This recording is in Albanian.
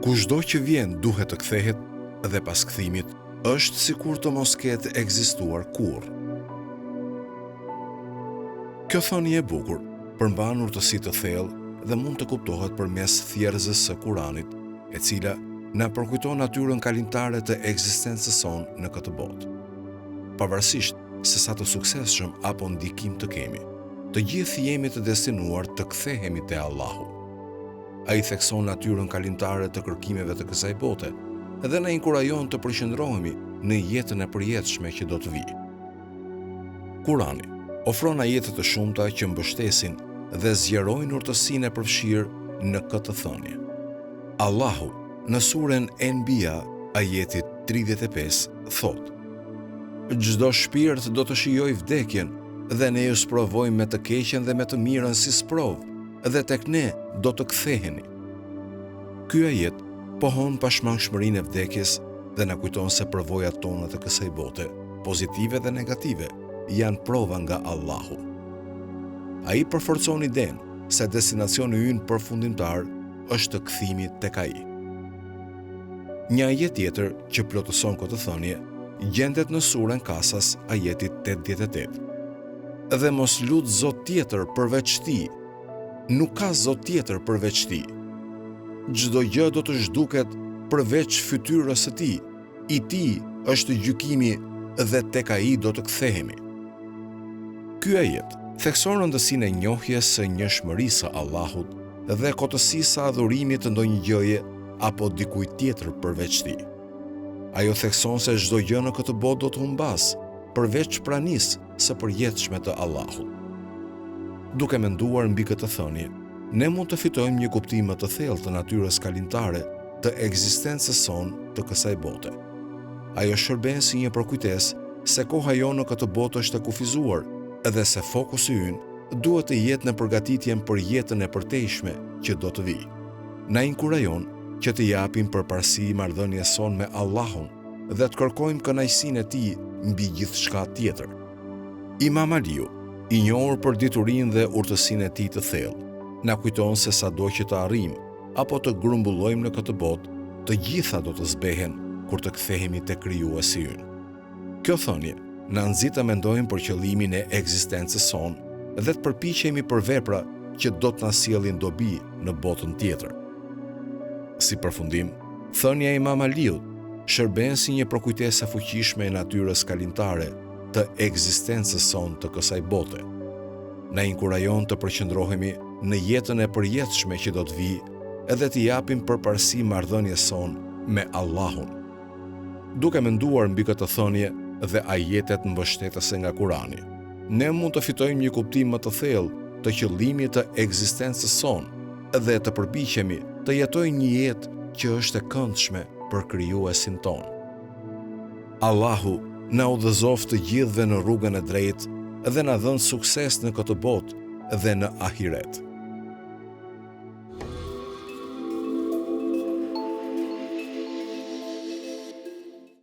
Kushdo që vjen duhet të kthehet dhe pas kthimit është sikur të mos ketë ekzistuar kurrë. Kjo thënie e bukur përmban urtësi të thellë dhe mund të kuptohet përmes thjerrëzës së Kuranit, e cila na përkujton natyrën kalimtare të ekzistencës sonë në këtë botë. Pavarësisht se sa të suksesshëm apo ndikim të kemi, të gjithë jemi të destinuar të kthehemi te Allahu. Ai thekson natyrën kalimtare të kërkimeve të kësaj bote dhe na inkurajon të përqendrohemi në jetën e përjetshme që do të vijë. Kurani ofron ajete të shumta që mbështesin dhe zgjerojnë urtësinë e përfshirë në këtë thënie. Allahu në surën Enbiya, ajeti 35 thotë: "Çdo shpirt do të shijojë vdekjen dhe ne ju sprovojmë me të keqen dhe me të mirën si sprovë, dhe tek ne do të ktheheni." Ky ajet pohon pashmangshmërinë e vdekjes dhe na kujton se përvojat tona të kësaj bote, pozitive dhe negative, janë prova nga Allahu. Ai përforcon idenë se destinacioni ynë përfundimtar është kthimi tek ai. Një ajet tjetër që plotëson këtë thënie gjendet në surën Kasas, ajeti 88. "Dhe mos lut zot tjetër përveç ti. Nuk ka zot tjetër përveç ti. Çdo gjë do të zhduket përveç fytyrës së ti. I ti është gjykimi dhe tek ai do të kthehemi." Ky ajet thekson rëndësinë e njohjes së njëshmërisë së Allahut dhe kotësisë së adhurimit të ndonjë gjëje apo dikujt tjetër përveç tij. Ajo thekson se çdo gjë në këtë botë do të humbas përveç pranisë së përjetshme të Allahut. Duke menduar mbi këtë thënie, ne mund të fitojmë një kuptim më të thellë të natyrës kalimtare të ekzistencës sonë të kësaj bote. Ajo shërben si një përkujtesë se koha jonë në këtë botë është e kufizuar dhe se fokusi ynë duhet të jetë në përgatitjen për jetën e përtejshme që do të vijë. Na inkurajon që të japim përparësi marrëdhënies sonë me Allahun dhe të kërkojmë kënaqësinë e tij mbi gjithçka tjetër. Imam Aliu, i njohur për diturinë dhe urtësinë e tij të thellë, na kujton se sado që të arrijmë apo të grumbullojmë në këtë botë, të gjitha do të zbehen kur të kthehemi te krijuesi ynë. Kjo thënie na nxit të mendojmë për qëllimin e ekzistencës sonë dhe të përpiqemi për vepra që do të na sjellin dobi në botën tjetër. Si përfundim, thënia e Imam Aliut shërben si një përkujtesë e fuqishme e natyrës kalimtare të ekzistencës sonë të kësaj bote. Na inkurajon të përqendrohemi në jetën e përjetshme që do të vijë edhe të japim përparësi marrëdhënies sonë me Allahun. Duke menduar mbi këtë thënie dhe ajetet mbështetëse nga Kurani, ne mund të fitojmë një kuptim më të thellë të qëllimit të ekzistencës sonë dhe të përpiqemi të jetojmë një jetë që është e këndshme për krijuesin tonë. Allahu na udhëzoft të gjithëve në rrugën e drejtë dhe na dhënë sukses në këtë botë dhe në ahiret.